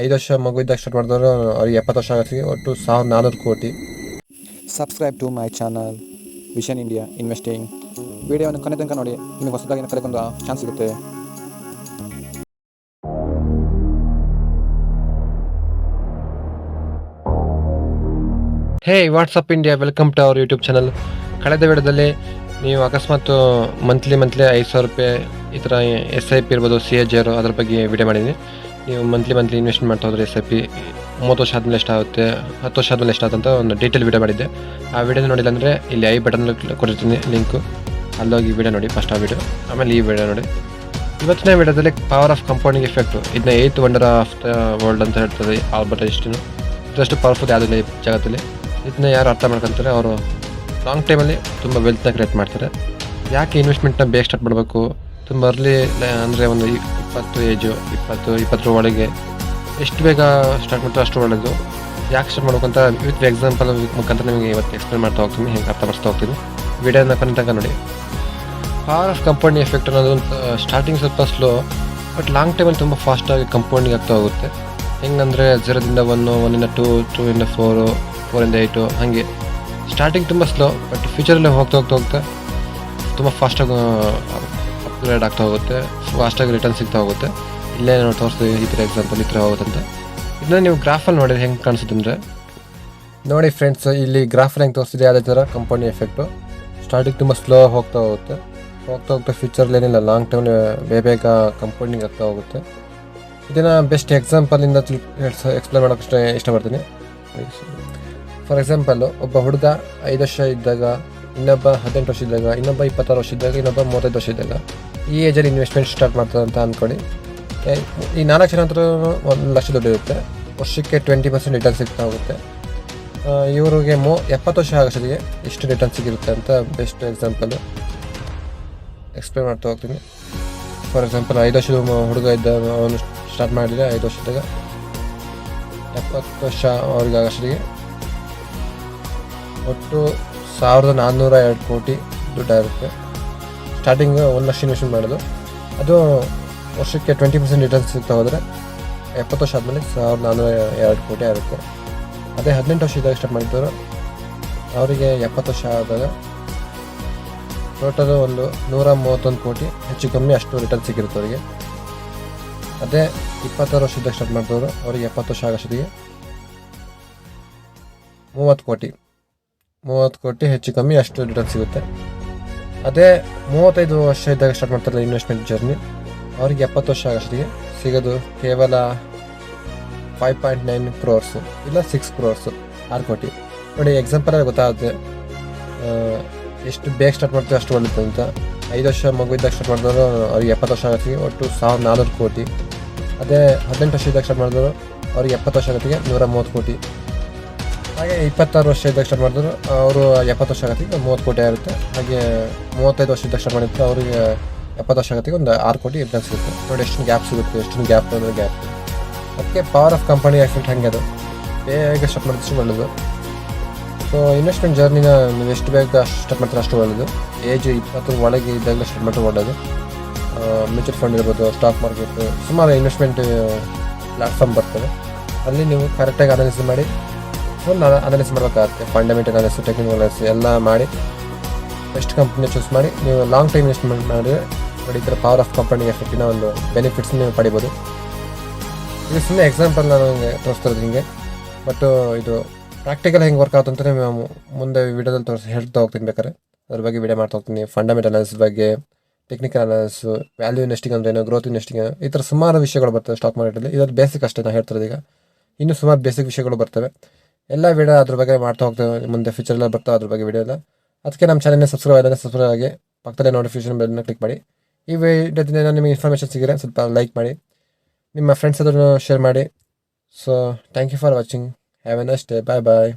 5 ವರ್ಷ ಮಗು ಇದ್ದಾಗ ಸ್ಟಾರ್ಟ್ ಮಾಡಿದವರು ಅವ್ರಿಗೆ 70 ವರ್ಷ ಆಗೋತ್ತಿಗೆ ಒಟ್ಟು 1400 ಕೋಟಿ. Subscribe to my channel vision India investing. ವಿಡಿಯೋವನ್ನು ಕೊನೆ ತನಕ ನೋಡಿ, ನಿಮಗೆ ಹೊಸದಾಗಿ ಕಲಿಯೊಂದು ಚಾನ್ಸ್ ಸಿಗುತ್ತೆ. Hey what's up India, welcome to our YouTube channel. ಕಳೆದ ವಿಡಿಯೋದಲ್ಲಿ ನೀವು ಅಕಸ್ಮಾತ್ ಮಂತ್ಲಿ 5,000 ರೂಪಾಯಿ ಈ ಥರ SIP ಇರ್ಬೋದು, CAGR ಅದ್ರ ಬಗ್ಗೆ ವಿಡಿಯೋ ಮಾಡಿದ್ದೀನಿ. ನೀವು ಮಂತ್ಲಿ ಇನ್ವೆಸ್ಟ್ ಮಾಡ್ತಾ ಹೋದ್ರೆ SIP 30 ವರ್ಷ ಆದಮೇಲೆ ಎಷ್ಟಾಗುತ್ತೆ, 10 ವರ್ಷ ಆದಮೇಲೆ ಎಷ್ಟಾಗುತ್ತೆ ಅಂತ ಒಂದು ಡೀಟೇಲ್ ವಿಡಿಯೋ ಮಾಡಿದ್ದೆ. ಆ ವಿಡಿಯೋನ ನೋಡಿಲ್ಲ ಅಂದರೆ ಇಲ್ಲಿ ಐ ಬಟನ್ ಕೊಟ್ಟಿರ್ತೀನಿ ಲಿಂಕು, ಅಲ್ಲೋಗಿ ವಿಡಿಯೋ ನೋಡಿ ಫಸ್ಟ್ ಆ ವಿಡಿಯೋ, ಆಮೇಲೆ ಈ ವಿಡಿಯೋ ನೋಡಿ. ಇವತ್ತಿನ ವಿಡಿಯೋದಲ್ಲಿ ಪವರ್ ಆಫ್ ಕಂಪೌಂಡಿಂಗ್ ಎಫೆಕ್ಟು, ಇದನ್ನ 8th wonder of the world ಅಂತ ಹೇಳ್ತದೆ ಆಲ್ಬರ್ಟ್ ಐನ್ಸ್ಟೀನ್. ಇದರಷ್ಟು ಪವರ್ಫುಲ್ ಯಾವುದಿಲ್ಲ ಈ ಜಗತ್ತಲ್ಲಿ. ಇದನ್ನ ಯಾರು ಅರ್ಥ ಮಾಡ್ಕೊತಾರೆ ಅವರು ಲಾಂಗ್ ಟೈಮಲ್ಲಿ ತುಂಬ ವೆಲ್ತ್ನ ಕ್ರಿಯೇಟ್ ಮಾಡ್ತಾರೆ. ಯಾಕೆ ಇನ್ವೆಸ್ಟ್ಮೆಂಟ್ನ ಬೇಗ ಸ್ಟಾರ್ಟ್ ಮಾಡಬೇಕು, ತುಂಬ ಅರ್ಲಿ ಅಂದರೆ ಒಂದು 20 ಏಜು 20 ಒಳಗೆ ಎಷ್ಟು ಬೇಗ ಸ್ಟಾರ್ಟ್ ಮಾಡ್ತಾರೆ ಅಷ್ಟು ಒಳ್ಳೆಯದು. ಯಾಕೆ ಸ್ಟಾರ್ಟ್ ಮಾಡ್ಬೇಕಂತ ವಿತ್ ಎಕ್ಸಾಂಪಲ್ ಮುಖಾಂತರ ನಿಮಗೆ ಇವತ್ತು ಎಕ್ಸ್ಪ್ಲೇನ್ ಮಾಡ್ತಾ ಹೋಗ್ತೀನಿ, ಹೆಂಗೆ ಅರ್ಥ ಮಾಡಿಸ್ತಾ ಹೋಗ್ತೀನಿ. ವಿಡಿಯೋನ ಕೊನೆ ತನಕ ನೋಡಿ. ಪವರ್ ಆಫ್ ಕಂಪೌಂಡಿಂಗ್ ಎಫೆಕ್ಟ್ ಅನ್ನೋದು ಸ್ಟಾರ್ಟಿಂಗ್ ಸ್ವಲ್ಪ ಸ್ಲೋ, ಬಟ್ ಲಾಂಗ್ ಟೈಮಲ್ಲಿ ತುಂಬ ಫಾಸ್ಟಾಗಿ ಕಂಪೌಂಡಿಂಗ್ ಆಗ್ತಾ ಹೋಗುತ್ತೆ. ಹೆಂಗಂದರೆ 0ದಿಂದ 1, 1ರಿಂದ 2, 2ರಿಂದ 4, 4ರಿಂದ 8 ಹಾಗೆ ಸ್ಟಾರ್ಟಿಂಗ್ ತುಂಬ ಸ್ಲೋ, ಬಟ್ ಫ್ಯೂಚರಲ್ಲಿ ಹೋಗ್ತಾ ತುಂಬ ಫಾಸ್ಟಾಗಿ ಅಪ್ಗ್ರೇಡ್ ಆಗ್ತಾ ಹೋಗುತ್ತೆ, ಫಾಸ್ಟಾಗಿ ರಿಟರ್ನ್ ಸಿಗ್ತಾ ಹೋಗುತ್ತೆ. ಇಲ್ಲೇ ನಾವು ತೋರಿಸ್ತೀವಿ ಈ ಥರ ಎಕ್ಸಾಂಪಲ್ ಈ ಥರ ಹೋಗುತ್ತೆ ಅಂತ. ಇದನ್ನ ನೀವು ಗ್ರಾಫಲ್ಲಿ ನೋಡಿದ್ರೆ ಹೆಂಗೆ ಕಾಣಿಸುತ್ತೆ ಅಂದರೆ ನೋಡಿ ಫ್ರೆಂಡ್ಸ್, ಇಲ್ಲಿ ಗ್ರಾಫಲ್ಲಿ ಹೆಂಗೆ ತೋರಿಸ್ತಿದೆ ಅದೇ ಥರ ಕಂಪೌಂಡಿಂಗ್ ಎಫೆಕ್ಟು. ಸ್ಟಾರ್ಟಿಂಗ್ ತುಂಬ ಸ್ಲೋ ಹೋಗ್ತಾ ಹೋಗುತ್ತೆ ಫ್ಯೂಚರಲ್ಲಿ ಏನಿಲ್ಲ ಲಾಂಗ್ ಟೈಮ್ ಬೇಗ ಕಂಪೌಂಡಿಂಗ್ ಆಗ್ತಾ ಹೋಗುತ್ತೆ. ಇದನ್ನು ಬೆಸ್ಟ್ ಎಕ್ಸಾಂಪಲಿಂದ ಎಕ್ಸ್ಪ್ಲೇನ್ ಮಾಡೋಕ್ಕೆ ಇಷ್ಟಪಡ್ತೀನಿ. ಫಾರ್ ಎಕ್ಸಾಂಪಲ್ಲು, ಒಬ್ಬ ಹುಡುಗ 5 ವರ್ಷ ಇದ್ದಾಗ, ಇನ್ನೊಬ್ಬ 18 ವರ್ಷ ಇದ್ದಾಗ, ಇನ್ನೊಬ್ಬ 26 ವರ್ಷ ಇದ್ದಾಗ, ಇನ್ನೊಬ್ಬ 35 ವರ್ಷ ಇದ್ದಾಗ ಈ ಏಜಲ್ಲಿ ಇನ್ವೆಸ್ಟ್ಮೆಂಟ್ ಸ್ಟಾರ್ಟ್ ಮಾಡ್ತಾರೆ ಅಂತ ಅಂದ್ಕೊಳ್ಳಿ. ಈ 4 ಜನ ಹತ್ರ 1 ಲಕ್ಷ ದುಡ್ಡು ಇರುತ್ತೆ, ವರ್ಷಕ್ಕೆ 20% ರಿಟರ್ನ್ ಸಿಗ್ತಾ ಹೋಗುತ್ತೆ. ಇವರಿಗೆ 70 ವರ್ಷ ಆಗೋಷ್ಟೊತ್ತಿಗೆ ಎಷ್ಟು ರಿಟರ್ನ್ ಸಿಗಿರುತ್ತೆ ಅಂತ ಬೆಸ್ಟ್ ಎಕ್ಸಾಂಪಲ್ ಎಕ್ಸ್ಪ್ಲೇನ್ ಮಾಡ್ತಾ ಹೋಗ್ತೀನಿ. ಫಾರ್ ಎಕ್ಸಾಂಪಲ್ 5 ವರ್ಷದ ಹುಡುಗ ಇದ್ದ, ಅವನು ಸ್ಟಾರ್ಟ್ ಮಾಡಿದರೆ 5 ವರ್ಷದಾಗ 70 ವರ್ಷ ಅವ್ರಿಗೆ ಆಗೋಷ್ಟೊತ್ತಿಗೆ ಒಟ್ಟು 1,402 ಕೋಟಿ ದುಡ್ಡಾಗುತ್ತೆ. ಸ್ಟಾರ್ಟಿಂಗ್ 1 ಲಕ್ಷ ಇನ್ವೆಸ್ಟ್ಮೆಂಟ್ ಮಾಡೋದು, ಅದು ವರ್ಷಕ್ಕೆ 20% ರಿಟರ್ನ್ ಸಿಗ್ತಾ ಹೋದರೆ 70 ವರ್ಷ ಆದಮೇಲೆ 1,402 ಕೋಟಿ ಆಗುತ್ತೆ. ಅದೇ 18 ವರ್ಷ ಇದ್ದಾಗ ಸ್ಟಾರ್ಟ್ ಮಾಡಿದ್ದವರು ಅವರಿಗೆ 70 ವರ್ಷ ಆದಾಗ ಟೋಟಲು ಒಂದು 131 ಕೋಟಿ ಹೆಚ್ಚು ಕಮ್ಮಿ ಅಷ್ಟು ರಿಟರ್ನ್ ಸಿಕ್ಕಿರುತ್ತೆ ಅವರಿಗೆ. ಅದೇ 26 ವರ್ಷ ಇದ್ದಾಗ ಸ್ಟಾರ್ಟ್ ಮಾಡಿದವರು ಅವರಿಗೆ 70 ವರ್ಷ ಆಗೋಷ್ಟೊತ್ತಿಗೆ 30 ಕೋಟಿ ಹೆಚ್ಚು ಕಮ್ಮಿ ಅಷ್ಟು ರಿಟರ್ನ್ ಸಿಗುತ್ತೆ. ಅದೇ 35 ವರ್ಷ ಇದ್ದಾಗ ಸ್ಟಾರ್ಟ್ ಮಾಡ್ತಾರಲ್ಲ ಇನ್ವೆಸ್ಟ್ಮೆಂಟ್ ಜರ್ನಿ, ಅವ್ರಿಗೆ 70 ವರ್ಷ ಆಗೋಷ್ಟೊತ್ತಿಗೆ ಸಿಗೋದು ಕೇವಲ 5.9 crores ಇಲ್ಲ 6 crores, 6 ಕೋಟಿ. ನೋಡಿ ಎಕ್ಸಾಂಪಲಲ್ಲಿ ಗೊತ್ತಾಗುತ್ತೆ ಎಷ್ಟು ಬೇಗ ಸ್ಟಾರ್ಟ್ ಮಾಡ್ತೀವಿ ಅಷ್ಟು ಒಳ್ಳೆದು ಅಂತ. 5 ವರ್ಷ ಮಗು ಇದ್ದಾಗ ಸ್ಟಾರ್ಟ್ ಮಾಡಿದವರು ಅವ್ರಿಗೆ 70 ವರ್ಷ ಆಗೋತ್ತಿಗೆ ಒಟ್ಟು 1,400 ಕೋಟಿ. ಅದೇ 18 ವರ್ಷ ಇದ್ದಾಗ ಸ್ಟಾರ್ಟ್ ಮಾಡಿದವರು ಅವ್ರಿಗೆ 70 ವರ್ಷ ಆಗೋತ್ತಿಗೆ 130 ಕೋಟಿ. ಹಾಗೆ 26 ವರ್ಷ ಇದ್ದಾಗ ಸ್ಟಾರ್ಟ್ ಮಾಡಿದ್ರು ಅವರು 70 ವರ್ಷ ಆಗೋತ್ತಿಗೆ 30 ಕೋಟಿ ಆಗುತ್ತೆ. ಹಾಗೆ 35 ವರ್ಷ ಇದ್ದಾಗ ಸ್ಟಾರ್ಟ್ ಮಾಡಿದ್ರು ಅವರಿಗೆ 70 ವರ್ಷ ಆಗೋತ್ತಿಗೆ ಒಂದು 6 ಕೋಟಿ ರಿಟರ್ನ್ ಸಿಗುತ್ತೆ. ನೋಡಿ ಎಷ್ಟೊಂದು ಗ್ಯಾಪ್ ಸಿಗುತ್ತೆ, ಎಷ್ಟೊಂದು ಗ್ಯಾಪ್ ಅಂದರೆ ಗ್ಯಾಪ್. ಅದಕ್ಕೆ ಪವರ್ ಆಫ್ ಕಂಪನಿ ಎಫೆಕ್ಟ್ ಹಾಗೆ ಅದು ಬೇಗ ಸ್ಟಾರ್ಟ್ ಮಾಡಿದಷ್ಟು ಒಳ್ಳೆಯದು. ಸೊ ಇನ್ವೆಸ್ಟ್ಮೆಂಟ್ ಜರ್ನಿನ ನೀವು ಎಷ್ಟು ಬೇಗ ಸ್ಟಾರ್ಟ್ ಮಾಡ್ತಾರೆ ಅಷ್ಟು ಒಳ್ಳೆಯದು. ಏಜ್ 20 ಒಳಗೆ ಇದ್ದಾಗಲೇ ಸ್ಟಾರ್ಟ್ ಮಾಡಿದ್ರೆ ಒಳ್ಳೆಯದು. ಮ್ಯೂಚುವಲ್ ಫಂಡ್ ಇರ್ಬೋದು, ಸ್ಟಾಕ್ ಮಾರ್ಕೆಟ್, ಸುಮಾರು ಇನ್ವೆಸ್ಟ್ಮೆಂಟ್ ಪ್ಲ್ಯಾಟ್ಫಾರ್ಮ್ ಬರ್ತವೆ. ಅಲ್ಲಿ ನೀವು ಕರೆಕ್ಟಾಗಿ ಅನಾಲಿಸಿಸ್ ಮಾಡಿ ಫುಲ್ ಅನಾಲಿಸಿಸ್ ಮಾಡಬೇಕಾಗುತ್ತೆ. ಫಂಡಮೆಂಟಲ್ ಅನಾಲಿಸಿಸ್, ಟೆಕ್ನಿಕಲ್ ಅನಾಲಿಸಿಸ್ ಎಲ್ಲ ಮಾಡಿ ಬೆಸ್ಟ್ ಕಂಪ್ನಿ ಚೂಸ್ ಮಾಡಿ ನೀವು ಲಾಂಗ್ ಟೈಮ್ ಇನ್ವೆಸ್ಟ್ಮೆಂಟ್ ಮಾಡಿದ್ರೆ ನೋಡಿ ಈ ಥರ ಪವರ್ ಆಫ್ ಕಂಪನಿ ಎಫೆಕ್ಟಿನ ಒಂದು ಬೆನಿಫಿಟ್ಸ್ ನೀವು ಪಡಿಬೋದು. ಇದು ಸುಮ್ಮನೆ ಎಕ್ಸಾಂಪಲ್ ನಾನು ಹಿಂಗೆ ತೋರಿಸ್ತಿರೋದು ಹಿಂಗೆ, ಬಟ್ ಇದು ಪ್ರಾಕ್ಟಿಕಲ್ ಹೆಂಗೆ ವರ್ಕ್ ಆಗುತ್ತೆ ಅಂತ ನಾವು ಮುಂದೆ ವಿಡಿಯೋದಲ್ಲಿ ಹೇಳ್ತಾ ಹೋಗ್ತೀನಿ. ಬೇಕಾದ್ರೆ ಅದ್ರ ಬಗ್ಗೆ ವಿಡಿಯೋ ಮಾಡ್ತಾ ಹೋಗ್ತೀನಿ. ಫಂಡಮೆಂಟಲ್ ಅನಾಲಿಸಿಸ್ ಬಗ್ಗೆ, ಟೆಕ್ನಿಕಲ್ ಅನಾಲಿಸಿಸ್, ವ್ಯಾಲ್ಯೂ ಇನ್ವೆಸ್ಟಿಂಗ್ ಅಂದ್ರೇನು, ಗ್ರೋತ್ ಇನ್ವೆಸ್ಟಿಂಗ್, ಈ ಥರ ಸುಮಾರು ವಿಷಯಗಳು ಬರ್ತವೆ ಸ್ಟಾಕ್ ಮಾರ್ಕೆಟಲ್ಲಿ. ಇದರಲ್ಲಿ ಬೇಸಿಕ್ ಅಷ್ಟೇ ನಾನು ಹೇಳ್ತಿರೋದು. ಈಗ ಇನ್ನೂ ಸುಮಾರು ಬೇಸಿಕ್ ವಿಷಯಗಳು ಬರ್ತವೆ. ಎಲ್ಲ ವಿಡಿಯೋ ಅದ್ರ ಬಗ್ಗೆ ಮಾಡ್ತಾ ಹೋಗ್ತೇವೆ ಮುಂದೆ ಫ್ಯೂಚರೆಲ್ಲ ಬರ್ತಾವೆ ಅದ್ರ ಬಗ್ಗೆ ವಿಡಿಯೋ ಎಲ್ಲ. ಅದಕ್ಕೆ ನಮ್ಮ ಚಾನಲ್ನ ಸಬ್ಸ್ಕ್ರೈಬ್ ಆಗಿ ಪಕ್ಕದಲ್ಲೇ ನೋಟಿಫಿಕೇಶನ್ ಬೆಲ್ನ ಕ್ಲಿಕ್ ಮಾಡಿ. ಈ ವಿಡಿಯೋದಿಂದ ನಿಮಗೆ ಇನ್ಫಾರ್ಮೇಷನ್ ಸಿಗಿದ್ರೆ ಸ್ವಲ್ಪ ಲೈಕ್ ಮಾಡಿ, ನಿಮ್ಮ ಫ್ರೆಂಡ್ಸ್ ಅದನ್ನು ಶೇರ್ ಮಾಡಿ. So thank you for watching. Have a nice day. Bye bye.